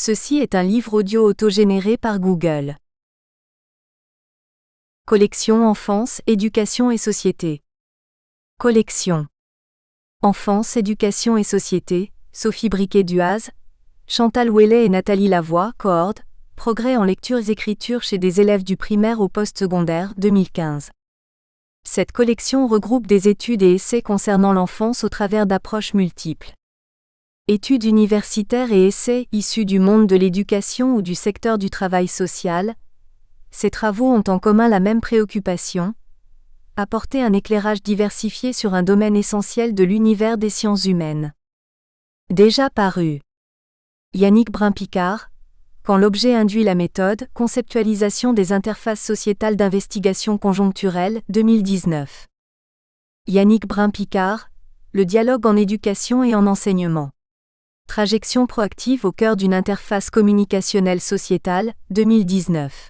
Ceci est un livre audio autogénéré par Google. Collection Enfance, éducation et société. Collection Enfance, éducation et société, Sophie Briquet-Duhaz, Chantal Ouellet et Nathalie Lavoie, coord, Progrès en lectures-écritures chez des élèves du primaire au post-secondaire, 2015. Cette collection regroupe des études et essais concernant l'enfance au travers d'approches multiples. Études universitaires et essais issus du monde de l'éducation ou du secteur du travail social, ces travaux ont en commun la même préoccupation: apporter un éclairage diversifié sur un domaine essentiel de l'univers des sciences humaines. Déjà paru. Yannick Brun-Picard, Quand l'objet induit la méthode, conceptualisation des interfaces sociétales d'investigation conjoncturelle, 2019. Yannick Brun-Picard, Le dialogue en éducation et en enseignement. Trajection proactive au cœur d'une interface communicationnelle sociétale, 2019.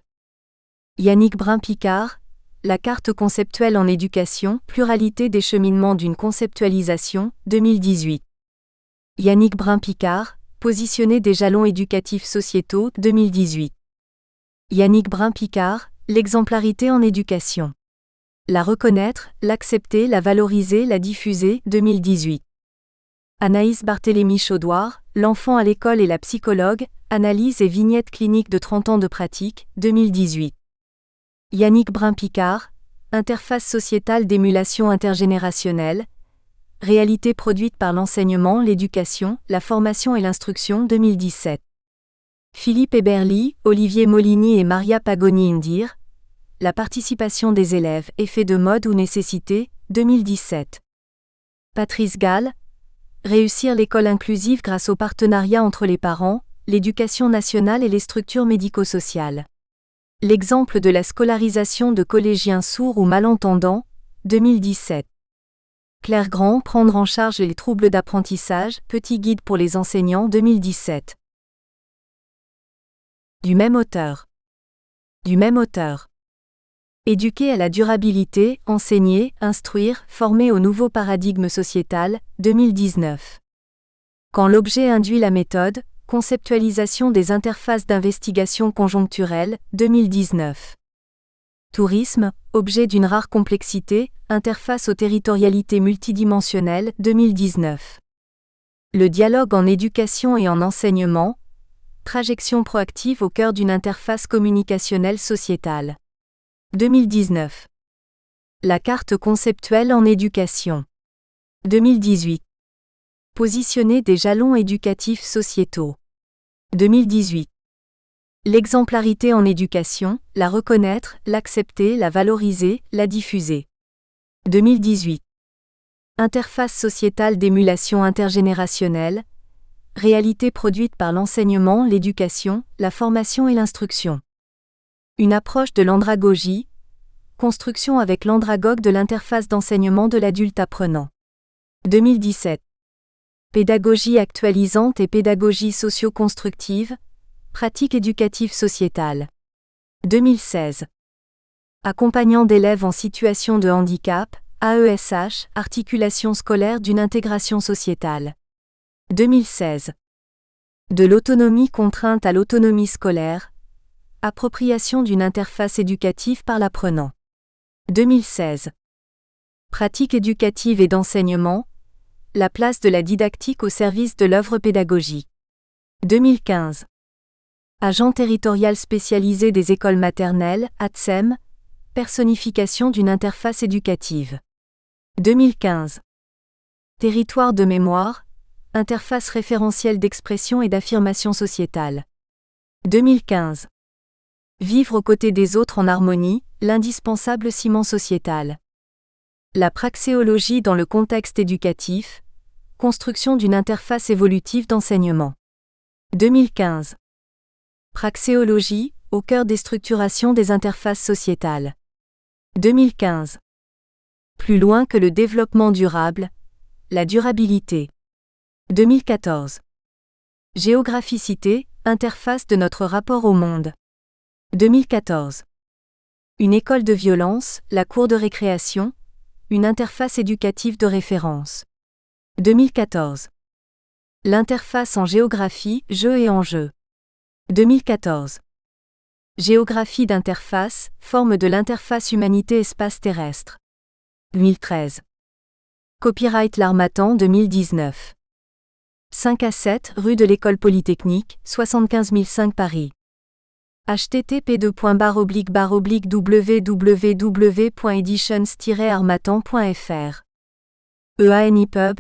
Yannick Brun-Picard, La carte conceptuelle en éducation, pluralité des cheminements d'une conceptualisation, 2018. Yannick Brun-Picard, Positionner des jalons éducatifs sociétaux, 2018. Yannick Brun-Picard, L'exemplarité en éducation. La reconnaître, l'accepter, la valoriser, la diffuser, 2018. Anaïs Barthélémy-Chaudoir, L'enfant à l'école et la psychologue, analyse et vignette clinique de 30 ans de pratique, 2018. Yannick Brun-Picard, Interface sociétale d'émulation intergénérationnelle, réalité produite par l'enseignement, l'éducation, la formation et l'instruction, 2017. Philippe Eberly, Olivier Molini et Maria Pagoni-Indir, La participation des élèves, effet de mode ou nécessité, 2017. Patrice Gall, Réussir l'école inclusive grâce au partenariat entre les parents, l'éducation nationale et les structures médico-sociales. L'exemple de la scolarisation de collégiens sourds ou malentendants, 2017. Claire Grand, Prendre en charge les troubles d'apprentissage, Petit guide pour les enseignants, 2017. Du même auteur. Éduquer à la durabilité, enseigner, instruire, former au nouveau paradigme sociétal, 2019. Quand l'objet induit la méthode, conceptualisation des interfaces d'investigation conjoncturelle, 2019. Tourisme, objet d'une rare complexité, interface aux territorialités multidimensionnelles, 2019. Le dialogue en éducation et en enseignement, trajection proactive au cœur d'une interface communicationnelle sociétale. 2019. La carte conceptuelle en éducation. 2018. Positionner des jalons éducatifs sociétaux. 2018. L'exemplarité en éducation, la reconnaître, l'accepter, la valoriser, la diffuser. 2018. Interface sociétale d'émulation intergénérationnelle, réalité produite par l'enseignement, l'éducation, la formation et l'instruction. Une approche de l'andragogie, construction avec l'andragogue de l'interface d'enseignement de l'adulte apprenant. 2017. Pédagogie actualisante et pédagogie socio-constructive, pratique éducative sociétale. 2016. Accompagnant d'élèves en situation de handicap, AESH, articulation scolaire d'une intégration sociétale. 2016. De l'autonomie contrainte à l'autonomie scolaire, appropriation d'une interface éducative par l'apprenant. 2016. Pratique éducative et d'enseignement, la place de la didactique au service de l'œuvre pédagogique. 2015. Agent territorial spécialisé des écoles maternelles, ATSEM, personnification d'une interface éducative. 2015. Territoire de mémoire, interface référentielle d'expression et d'affirmation sociétale. 2015. Vivre aux côtés des autres en harmonie, l'indispensable ciment sociétal. La praxéologie dans le contexte éducatif, construction d'une interface évolutive d'enseignement. 2015. Praxéologie, au cœur des structurations des interfaces sociétales. 2015. Plus loin que le développement durable, la durabilité. 2014. Géographicité, interface de notre rapport au monde. 2014. Une école de violence, la cour de récréation, une interface éducative de référence. 2014. L'interface en géographie, jeu et enjeu. 2014. Géographie d'interface, forme de l'interface humanité-espace terrestre. 2013. Copyright L'Harmattan 2019. 5 à 7 rue de l'École Polytechnique, 75 005 Paris. http://www.editions-harmattan.fr. EANIPUB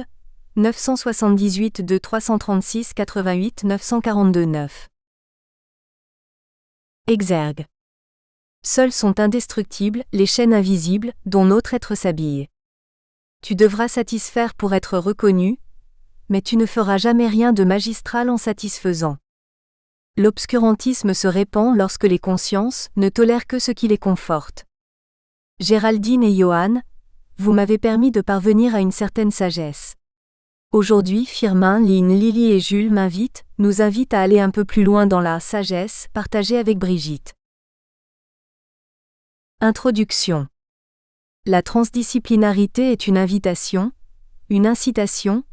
978 2 336 88 942 9. Exergue. Seuls sont indestructibles les chaînes invisibles, dont notre être s'habille. Tu devras satisfaire pour être reconnu, mais tu ne feras jamais rien de magistral en satisfaisant. L'obscurantisme se répand lorsque les consciences ne tolèrent que ce qui les conforte. Géraldine et Johan, vous m'avez permis de parvenir à une certaine sagesse. Aujourd'hui, Firmin, Lynn, Lily et Jules nous invitent à aller un peu plus loin dans la sagesse partagée avec Brigitte. Introduction. La transdisciplinarité est une invitation, une incitation,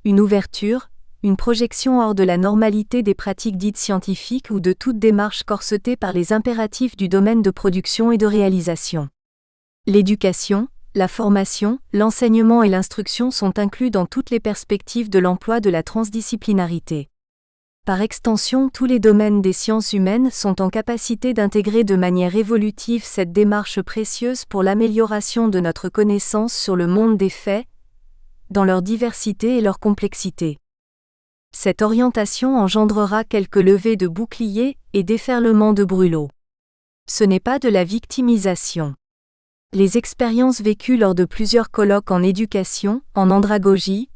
une ouverture, une projection hors de la normalité des pratiques dites scientifiques ou de toute démarche corsetée par les impératifs du domaine de production et de réalisation. L'éducation, la formation, l'enseignement et l'instruction sont inclus dans toutes les perspectives de l'emploi de la transdisciplinarité. Par extension, tous les domaines des sciences humaines sont en capacité d'intégrer de manière évolutive cette démarche précieuse pour l'amélioration de notre connaissance sur le monde des faits, dans leur diversité et leur complexité. Cette orientation engendrera quelques levées de boucliers et déferlements de brûlots. Ce n'est pas de la victimisation. Les expériences vécues lors de plusieurs colloques en éducation, en andragogie,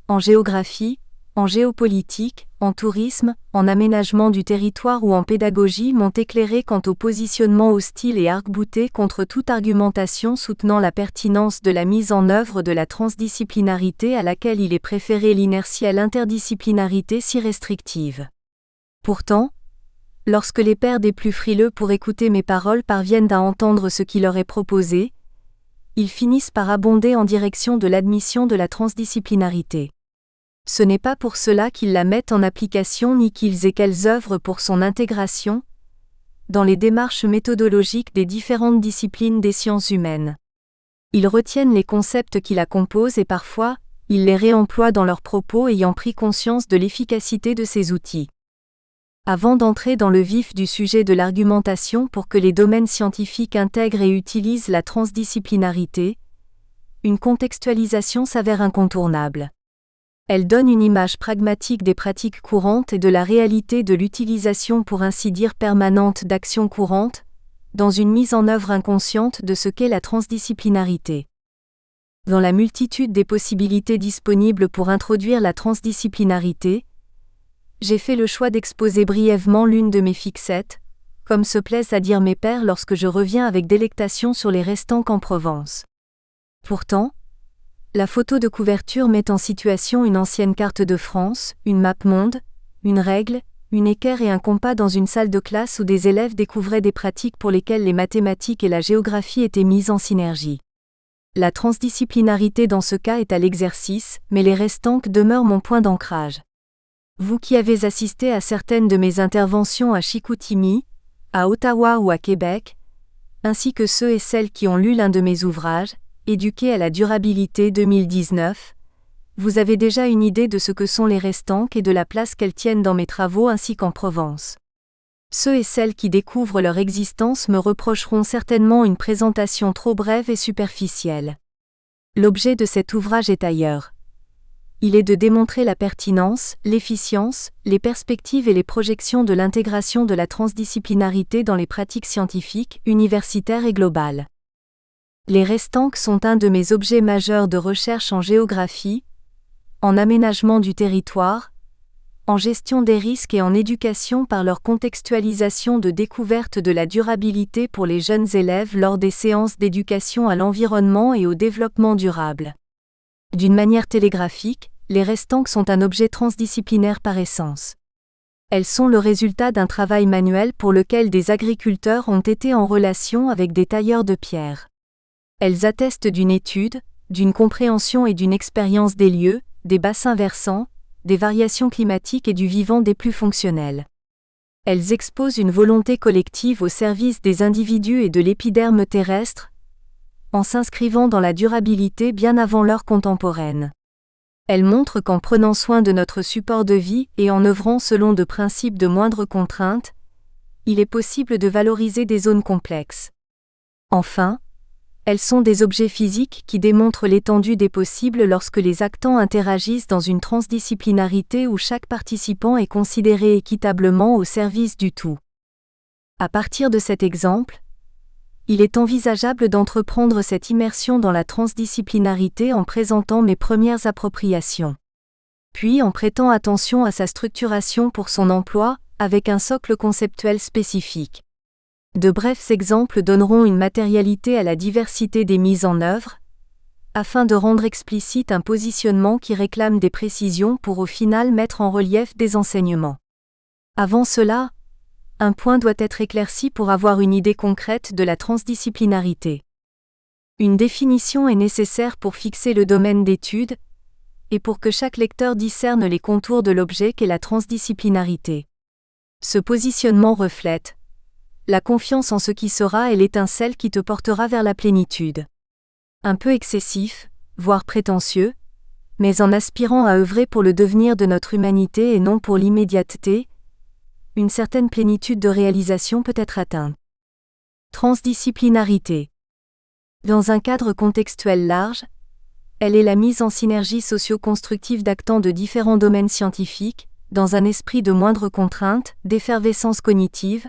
en géographie, en géopolitique, en tourisme, en aménagement du territoire ou en pédagogie m'ont éclairé quant au positionnement hostile et arc-bouté contre toute argumentation soutenant la pertinence de la mise en œuvre de la transdisciplinarité à laquelle il est préféré l'inertielle interdisciplinarité si restrictive. Pourtant, lorsque les pères des plus frileux pour écouter mes paroles parviennent à entendre ce qui leur est proposé, ils finissent par abonder en direction de l'admission de la transdisciplinarité. Ce n'est pas pour cela qu'ils la mettent en application ni qu'ils et qu'elles œuvrent pour son intégration dans les démarches méthodologiques des différentes disciplines des sciences humaines. Ils retiennent les concepts qui la composent et parfois, ils les réemploient dans leurs propos ayant pris conscience de l'efficacité de ces outils. Avant d'entrer dans le vif du sujet de l'argumentation pour que les domaines scientifiques intègrent et utilisent la transdisciplinarité, une contextualisation s'avère incontournable. Elle donne une image pragmatique des pratiques courantes et de la réalité de l'utilisation pour ainsi dire permanente d'actions courantes, dans une mise en œuvre inconsciente de ce qu'est la transdisciplinarité. Dans la multitude des possibilités disponibles pour introduire la transdisciplinarité, j'ai fait le choix d'exposer brièvement l'une de mes fixettes, comme se plaisent à dire mes pairs lorsque je reviens avec délectation sur les restants en Provence. Pourtant, la photo de couverture met en situation une ancienne carte de France, une map monde, une règle, une équerre et un compas dans une salle de classe où des élèves découvraient des pratiques pour lesquelles les mathématiques et la géographie étaient mises en synergie. La transdisciplinarité dans ce cas est à l'exercice, mais les restants demeurent mon point d'ancrage. Vous qui avez assisté à certaines de mes interventions à Chicoutimi, à Ottawa ou à Québec, ainsi que ceux et celles qui ont lu l'un de mes ouvrages, Éduquer à la durabilité 2019, vous avez déjà une idée de ce que sont les restants et de la place qu'elles tiennent dans mes travaux ainsi qu'en Provence. Ceux et celles qui découvrent leur existence me reprocheront certainement une présentation trop brève et superficielle. L'objet de cet ouvrage est ailleurs. Il est de démontrer la pertinence, l'efficience, les perspectives et les projections de l'intégration de la transdisciplinarité dans les pratiques scientifiques, universitaires et globales. Les restants sont un de mes objets majeurs de recherche en géographie, en aménagement du territoire, en gestion des risques et en éducation par leur contextualisation de découverte de la durabilité pour les jeunes élèves lors des séances d'éducation à l'environnement et au développement durable. D'une manière télégraphique, les restants sont un objet transdisciplinaire par essence. Elles sont le résultat d'un travail manuel pour lequel des agriculteurs ont été en relation avec des tailleurs de pierre. Elles attestent d'une étude, d'une compréhension et d'une expérience des lieux, des bassins versants, des variations climatiques et du vivant des plus fonctionnels. Elles exposent une volonté collective au service des individus et de l'épiderme terrestre, en s'inscrivant dans la durabilité bien avant l'heure contemporaine. Elles montrent qu'en prenant soin de notre support de vie et en œuvrant selon de principes de moindre contrainte, il est possible de valoriser des zones complexes. Enfin, elles sont des objets physiques qui démontrent l'étendue des possibles lorsque les actants interagissent dans une transdisciplinarité où chaque participant est considéré équitablement au service du tout. À partir de cet exemple, il est envisageable d'entreprendre cette immersion dans la transdisciplinarité en présentant mes premières appropriations. Puis en prêtant attention à sa structuration pour son emploi, avec un socle conceptuel spécifique. De brefs exemples donneront une matérialité à la diversité des mises en œuvre, afin de rendre explicite un positionnement qui réclame des précisions pour au final mettre en relief des enseignements. Avant cela, un point doit être éclairci pour avoir une idée concrète de la transdisciplinarité. Une définition est nécessaire pour fixer le domaine d'étude, et pour que chaque lecteur discerne les contours de l'objet qu'est la transdisciplinarité. Ce positionnement reflète la confiance en ce qui sera et l'étincelle qui te portera vers la plénitude. Un peu excessif, voire prétentieux, mais en aspirant à œuvrer pour le devenir de notre humanité et non pour l'immédiateté, une certaine plénitude de réalisation peut être atteinte. Transdisciplinarité. Dans un cadre contextuel large, elle est la mise en synergie socio-constructive d'actants de différents domaines scientifiques, dans un esprit de moindre contrainte, d'effervescence cognitive,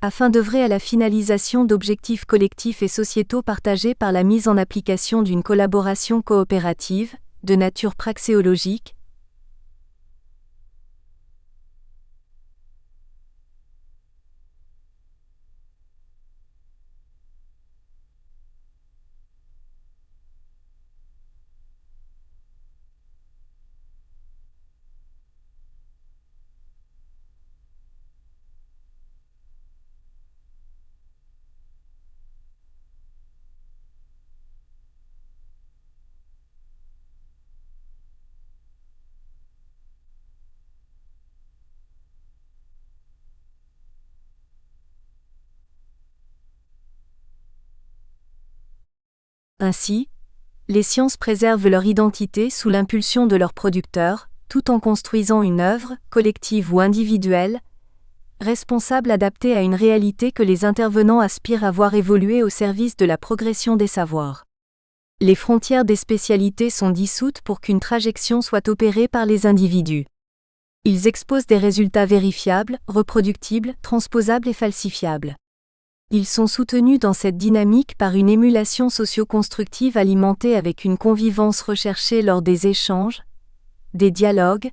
afin d'œuvrer à la finalisation d'objectifs collectifs et sociétaux partagés par la mise en application d'une collaboration coopérative, de nature praxéologique. Ainsi, les sciences préservent leur identité sous l'impulsion de leurs producteurs, tout en construisant une œuvre, collective ou individuelle, responsable adaptée à une réalité que les intervenants aspirent à voir évoluer au service de la progression des savoirs. Les frontières des spécialités sont dissoutes pour qu'une trajection soit opérée par les individus. Ils exposent des résultats vérifiables, reproductibles, transposables et falsifiables. Ils sont soutenus dans cette dynamique par une émulation socio-constructive alimentée avec une convivence recherchée lors des échanges, des dialogues,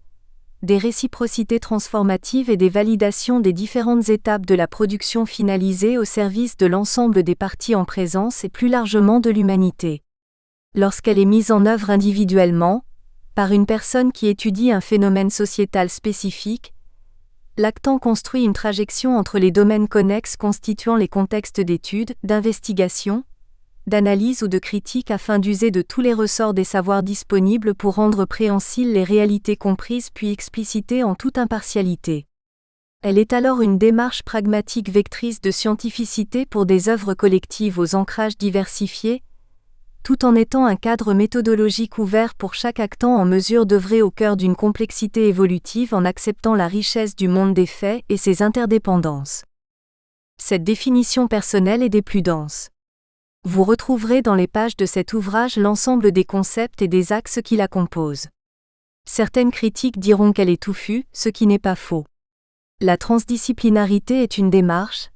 des réciprocités transformatives et des validations des différentes étapes de la production finalisée au service de l'ensemble des parties en présence et plus largement de l'humanité. Lorsqu'elle est mise en œuvre individuellement, par une personne qui étudie un phénomène sociétal spécifique, l'actant construit une trajection entre les domaines connexes constituant les contextes d'étude, d'investigation, d'analyse ou de critique afin d'user de tous les ressorts des savoirs disponibles pour rendre préhensibles les réalités comprises puis explicitées en toute impartialité. Elle est alors une démarche pragmatique vectrice de scientificité pour des œuvres collectives aux ancrages diversifiés, tout en étant un cadre méthodologique ouvert pour chaque actant en mesure d'œuvrer au cœur d'une complexité évolutive en acceptant la richesse du monde des faits et ses interdépendances. Cette définition personnelle est des plus denses. Vous retrouverez dans les pages de cet ouvrage l'ensemble des concepts et des axes qui la composent. Certaines critiques diront qu'elle est touffue, ce qui n'est pas faux. La transdisciplinarité est une démarche,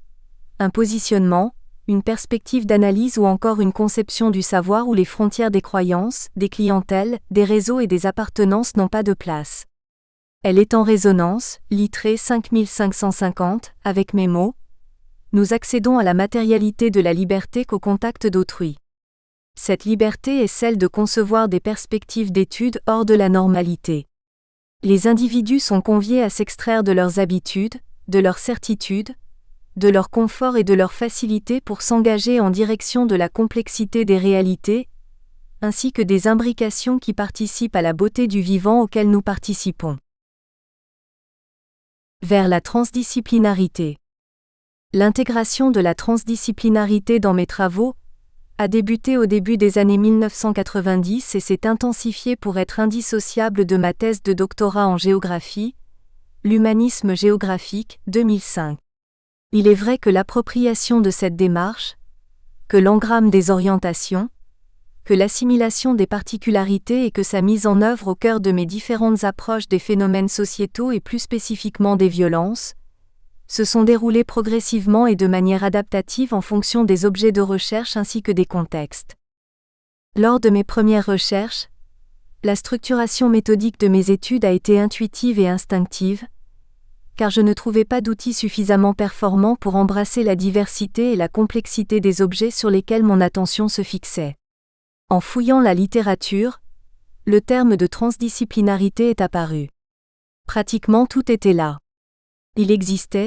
un positionnement, une perspective d'analyse ou encore une conception du savoir où les frontières des croyances, des clientèles, des réseaux et des appartenances n'ont pas de place. Elle est en résonance, Littré 5550, avec mes mots. Nous accédons à la matérialité de la liberté qu'au contact d'autrui. Cette liberté est celle de concevoir des perspectives d'études hors de la normalité. Les individus sont conviés à s'extraire de leurs habitudes, de leurs certitudes, de leur confort et de leur facilité pour s'engager en direction de la complexité des réalités, ainsi que des imbrications qui participent à la beauté du vivant auquel nous participons. Vers la transdisciplinarité. L'intégration de la transdisciplinarité dans mes travaux a débuté au début des années 1990 et s'est intensifiée pour être indissociable de ma thèse de doctorat en géographie, l'humanisme géographique, 2005. Il est vrai que l'appropriation de cette démarche, que l'engramme des orientations, que l'assimilation des particularités et que sa mise en œuvre au cœur de mes différentes approches des phénomènes sociétaux et plus spécifiquement des violences, se sont déroulées progressivement et de manière adaptative en fonction des objets de recherche ainsi que des contextes. Lors de mes premières recherches, la structuration méthodique de mes études a été intuitive et instinctive, car je ne trouvais pas d'outils suffisamment performants pour embrasser la diversité et la complexité des objets sur lesquels mon attention se fixait. En fouillant la littérature, le terme de transdisciplinarité est apparu. Pratiquement tout était là. Il existe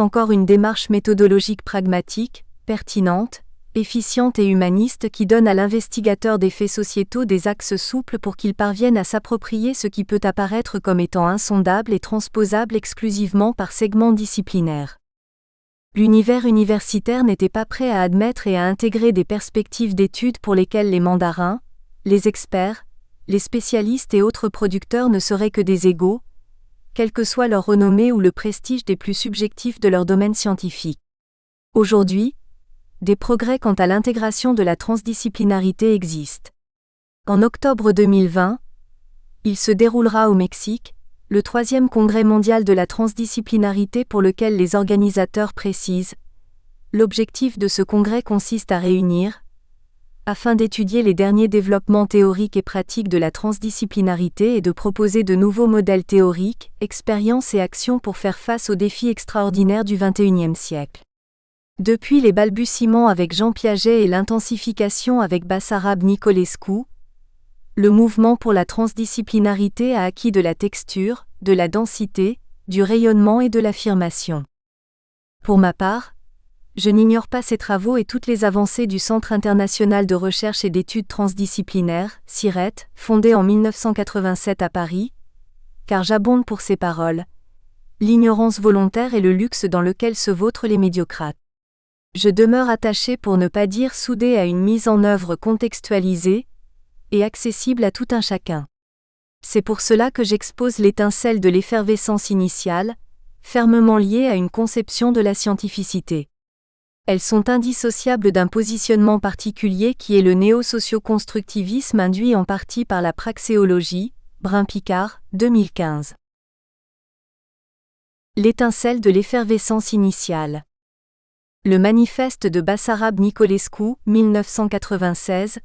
encore une démarche méthodologique pragmatique, pertinente, efficiente et humaniste qui donne à l'investigateur des faits sociétaux des axes souples pour qu'il parvienne à s'approprier ce qui peut apparaître comme étant insondable et transposable exclusivement par segments disciplinaires. L'univers universitaire n'était pas prêt à admettre et à intégrer des perspectives d'études pour lesquelles les mandarins, les experts, les spécialistes et autres producteurs ne seraient que des égaux, quelle que soit leur renommée ou le prestige des plus subjectifs de leur domaine scientifique. Aujourd'hui, des progrès quant à l'intégration de la transdisciplinarité existent. En octobre 2020, il se déroulera au Mexique, le 3e congrès mondial de la transdisciplinarité pour lequel les organisateurs précisent « L'objectif de ce congrès consiste à réunir, afin d'étudier les derniers développements théoriques et pratiques de la transdisciplinarité et de proposer de nouveaux modèles théoriques, expériences et actions pour faire face aux défis extraordinaires du XXIe siècle. » Depuis les balbutiements avec Jean Piaget et l'intensification avec Basarab Nicolescu, le mouvement pour la transdisciplinarité a acquis de la texture, de la densité, du rayonnement et de l'affirmation. Pour ma part, je n'ignore pas ces travaux et toutes les avancées du Centre international de recherche et d'études transdisciplinaires, CIRET, fondé en 1987 à Paris, car j'abonde pour ces paroles. L'ignorance volontaire est le luxe dans lequel se vautrent les médiocrates. Je demeure attaché pour ne pas dire soudé à une mise en œuvre contextualisée et accessible à tout un chacun. C'est pour cela que j'expose l'étincelle de l'effervescence initiale, fermement liée à une conception de la scientificité. Elles sont indissociables d'un positionnement particulier qui est le néo-socio-constructivisme induit en partie par la praxéologie, Brun-Picard, 2015. L'étincelle de l'effervescence initiale. Le manifeste de Basarab Nicolescu, 1996,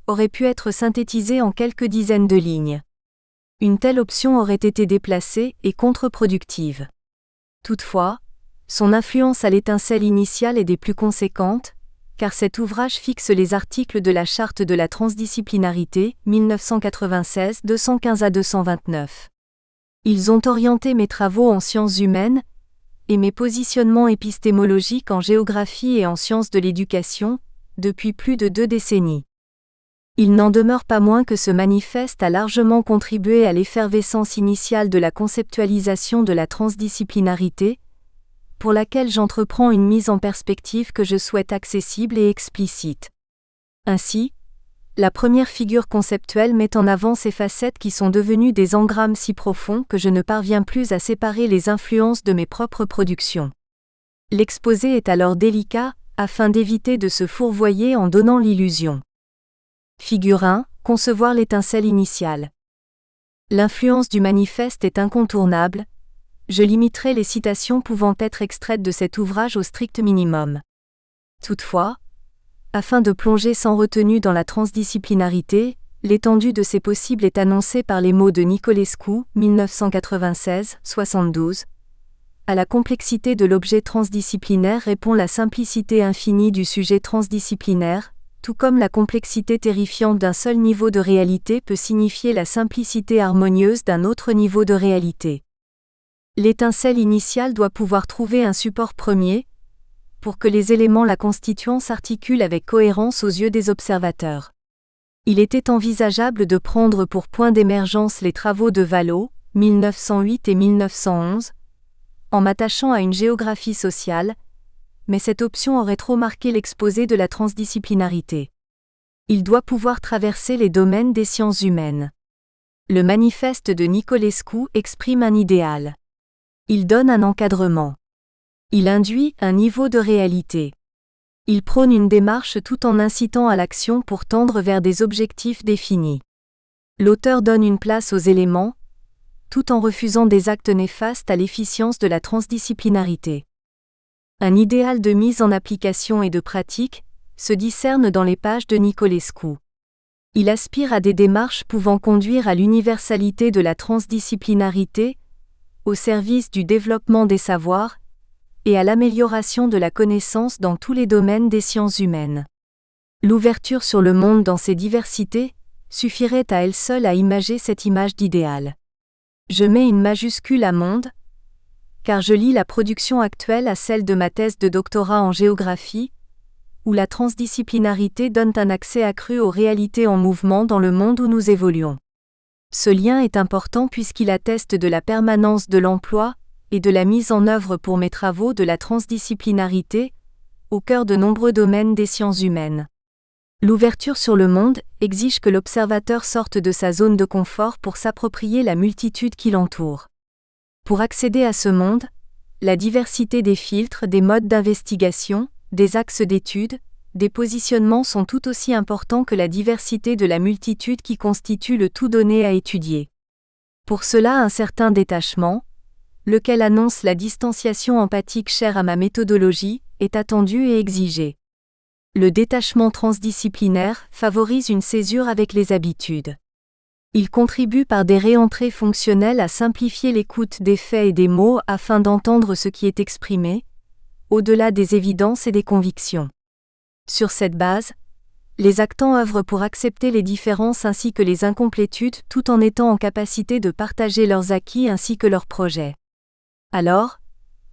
aurait pu être synthétisé en quelques dizaines de lignes. Une telle option aurait été déplacée et contre-productive. Toutefois, son influence à l'étincelle initiale est des plus conséquentes, car cet ouvrage fixe les articles de la Charte de la transdisciplinarité, 1996, 215 à 229. Ils ont orienté mes travaux en sciences humaines et mes positionnements épistémologiques en géographie et en sciences de l'éducation, depuis plus de 2 décennies. Il n'en demeure pas moins que ce manifeste a largement contribué à l'effervescence initiale de la conceptualisation de la transdisciplinarité, pour laquelle j'entreprends une mise en perspective que je souhaite accessible et explicite. Ainsi, la première figure conceptuelle met en avant ces facettes qui sont devenues des engrammes si profonds que je ne parviens plus à séparer les influences de mes propres productions. L'exposé est alors délicat, afin d'éviter de se fourvoyer en donnant l'illusion. Figure 1. Concevoir l'étincelle initiale. L'influence du manifeste est incontournable. Je limiterai les citations pouvant être extraites de cet ouvrage au strict minimum. Toutefois, afin de plonger sans retenue dans la transdisciplinarité, l'étendue de ces possibles est annoncée par les mots de Nicolescu, 1996-72. À la complexité de l'objet transdisciplinaire répond la simplicité infinie du sujet transdisciplinaire, tout comme la complexité terrifiante d'un seul niveau de réalité peut signifier la simplicité harmonieuse d'un autre niveau de réalité. L'étincelle initiale doit pouvoir trouver un support premier, pour que les éléments la constituant s'articulent avec cohérence aux yeux des observateurs. Il était envisageable de prendre pour point d'émergence les travaux de Vallot, 1908 et 1911, en m'attachant à une géographie sociale, mais cette option aurait trop marqué l'exposé de la transdisciplinarité. Il doit pouvoir traverser les domaines des sciences humaines. Le manifeste de Nicolescu exprime un idéal. Il donne un encadrement. Il induit un niveau de réalité. Il prône une démarche tout en incitant à l'action pour tendre vers des objectifs définis. L'auteur donne une place aux éléments, tout en refusant des actes néfastes à l'efficience de la transdisciplinarité. Un idéal de mise en application et de pratique se discerne dans les pages de Nicolescu. Il aspire à des démarches pouvant conduire à l'universalité de la transdisciplinarité, au service du développement des savoirs, et à l'amélioration de la connaissance dans tous les domaines des sciences humaines. L'ouverture sur le monde dans ses diversités suffirait à elle seule à imager cette image d'idéal. Je mets une majuscule à monde, car je lie la production actuelle à celle de ma thèse de doctorat en géographie, où la transdisciplinarité donne un accès accru aux réalités en mouvement dans le monde où nous évoluons. Ce lien est important puisqu'il atteste de la permanence de l'emploi et de la mise en œuvre pour mes travaux de la transdisciplinarité, au cœur de nombreux domaines des sciences humaines. L'ouverture sur le monde exige que l'observateur sorte de sa zone de confort pour s'approprier la multitude qui l'entoure. Pour accéder à ce monde, la diversité des filtres, des modes d'investigation, des axes d'étude, des positionnements sont tout aussi importants que la diversité de la multitude qui constitue le tout donné à étudier. Pour cela, un certain détachement, lequel annonce la distanciation empathique chère à ma méthodologie, est attendu et exigé. Le détachement transdisciplinaire favorise une césure avec les habitudes. Il contribue par des réentrées fonctionnelles à simplifier l'écoute des faits et des mots afin d'entendre ce qui est exprimé, au-delà des évidences et des convictions. Sur cette base, les actants œuvrent pour accepter les différences ainsi que les incomplétudes tout en étant en capacité de partager leurs acquis ainsi que leurs projets. Alors,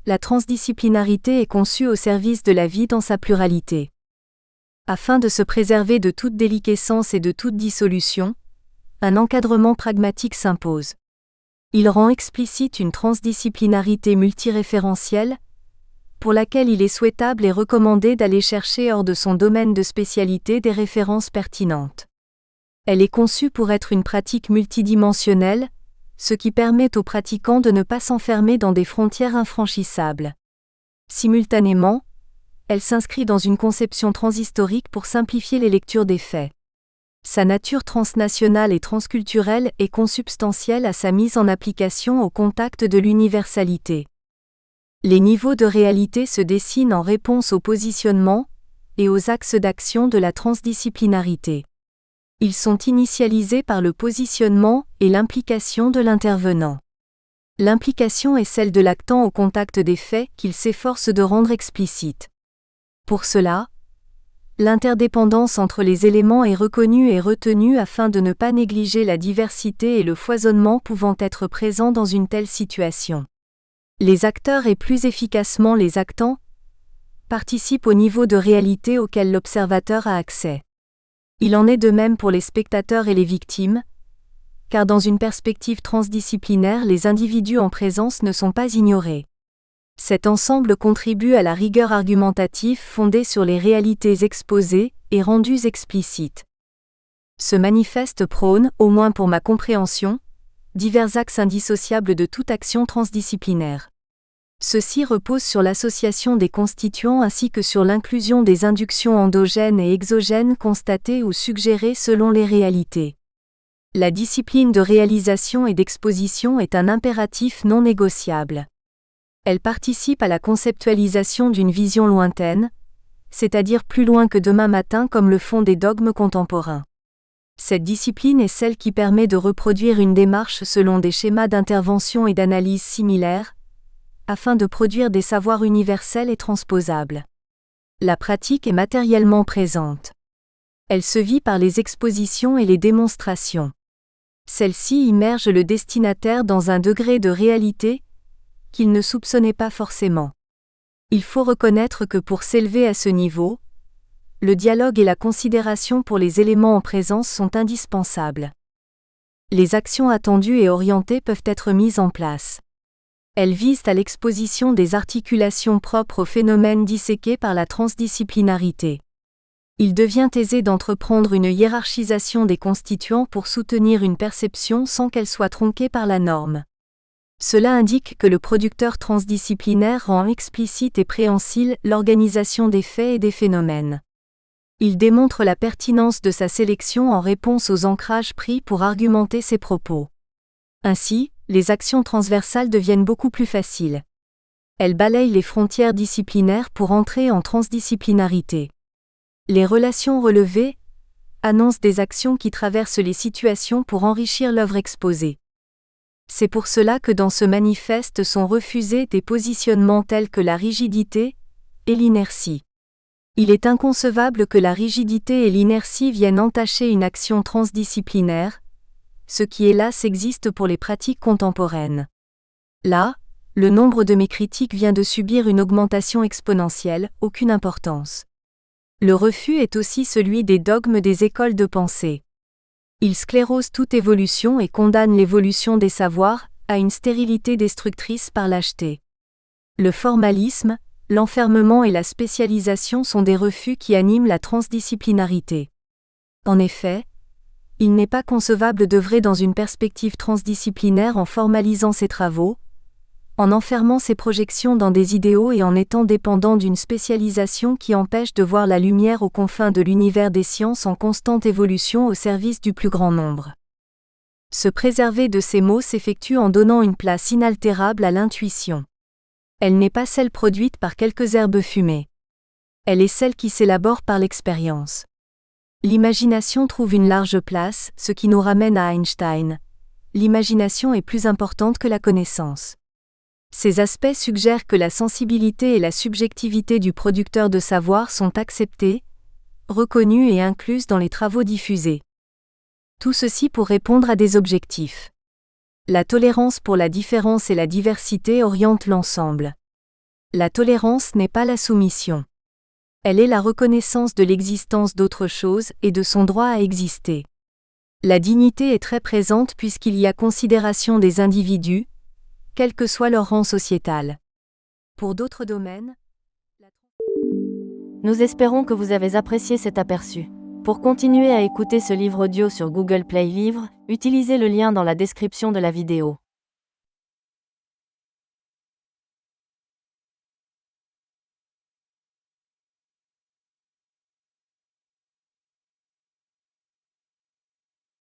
la transdisciplinarité est conçue au service de la vie dans sa pluralité. Afin de se préserver de toute déliquescence et de toute dissolution, un encadrement pragmatique s'impose. Il rend explicite une transdisciplinarité multiréférentielle, pour laquelle il est souhaitable et recommandé d'aller chercher hors de son domaine de spécialité des références pertinentes. Elle est conçue pour être une pratique multidimensionnelle, ce qui permet aux pratiquants de ne pas s'enfermer dans des frontières infranchissables. Simultanément, elle s'inscrit dans une conception transhistorique pour simplifier les lectures des faits. Sa nature transnationale et transculturelle est consubstantielle à sa mise en application au contact de l'universalité. Les niveaux de réalité se dessinent en réponse au positionnement et aux axes d'action de la transdisciplinarité. Ils sont initialisés par le positionnement et l'implication de l'intervenant. L'implication est celle de l'actant au contact des faits qu'il s'efforce de rendre explicites. Pour cela, l'interdépendance entre les éléments est reconnue et retenue afin de ne pas négliger la diversité et le foisonnement pouvant être présents dans une telle situation. Les acteurs et plus efficacement les actants participent au niveau de réalité auquel l'observateur a accès. Il en est de même pour les spectateurs et les victimes, car dans une perspective transdisciplinaire, les individus en présence ne sont pas ignorés. Cet ensemble contribue à la rigueur argumentative fondée sur les réalités exposées et rendues explicites. Ce manifeste prône, au moins pour ma compréhension, divers axes indissociables de toute action transdisciplinaire. Ceux-ci reposent sur l'association des constituants ainsi que sur l'inclusion des inductions endogènes et exogènes constatées ou suggérées selon les réalités. La discipline de réalisation et d'exposition est un impératif non négociable. Elle participe à la conceptualisation d'une vision lointaine, c'est-à-dire plus loin que demain matin comme le font des dogmes contemporains. Cette discipline est celle qui permet de reproduire une démarche selon des schémas d'intervention et d'analyse similaires, afin de produire des savoirs universels et transposables. La pratique est matériellement présente. Elle se vit par les expositions et les démonstrations. Celle-ci immerge le destinataire dans un degré de réalité qu'il ne soupçonnait pas forcément. Il faut reconnaître que pour s'élever à ce niveau, le dialogue et la considération pour les éléments en présence sont indispensables. Les actions attendues et orientées peuvent être mises en place. Elles visent à l'exposition des articulations propres au phénomène disséqué par la transdisciplinarité. Il devient aisé d'entreprendre une hiérarchisation des constituants pour soutenir une perception sans qu'elle soit tronquée par la norme. Cela indique que le producteur transdisciplinaire rend explicite et préhensile l'organisation des faits et des phénomènes. Il démontre la pertinence de sa sélection en réponse aux ancrages pris pour argumenter ses propos. Ainsi, les actions transversales deviennent beaucoup plus faciles. Elles balayent les frontières disciplinaires pour entrer en transdisciplinarité. Les relations relevées annoncent des actions qui traversent les situations pour enrichir l'œuvre exposée. C'est pour cela que dans ce manifeste sont refusés des positionnements tels que la rigidité et l'inertie. Il est inconcevable que la rigidité et l'inertie viennent entacher une action transdisciplinaire, ce qui hélas existe pour les pratiques contemporaines. Là, le nombre de mes critiques vient de subir une augmentation exponentielle, aucune importance. Le refus est aussi celui des dogmes des écoles de pensée. Ils sclérosent toute évolution et condamnent l'évolution des savoirs à une stérilité destructrice par lâcheté. Le formalisme, l'enfermement et la spécialisation sont des refus qui animent la transdisciplinarité. En effet, il n'est pas concevable d'œuvrer dans une perspective transdisciplinaire en formalisant ses travaux, en enfermant ses projections dans des idéaux et en étant dépendant d'une spécialisation qui empêche de voir la lumière aux confins de l'univers des sciences en constante évolution au service du plus grand nombre. Se préserver de ces mots s'effectue en donnant une place inaltérable à l'intuition. Elle n'est pas celle produite par quelques herbes fumées. Elle est celle qui s'élabore par l'expérience. L'imagination trouve une large place, ce qui nous ramène à Einstein. L'imagination est plus importante que la connaissance. Ces aspects suggèrent que la sensibilité et la subjectivité du producteur de savoir sont acceptées, reconnues et incluses dans les travaux diffusés. Tout ceci pour répondre à des objectifs. La tolérance pour la différence et la diversité oriente l'ensemble. La tolérance n'est pas la soumission. Elle est la reconnaissance de l'existence d'autre chose et de son droit à exister. La dignité est très présente puisqu'il y a considération des individus, quel que soit leur rang sociétal. Pour d'autres domaines, nous espérons que vous avez apprécié cet aperçu. Pour continuer à écouter ce livre audio sur Google Play Livres, utilisez le lien dans la description de la vidéo.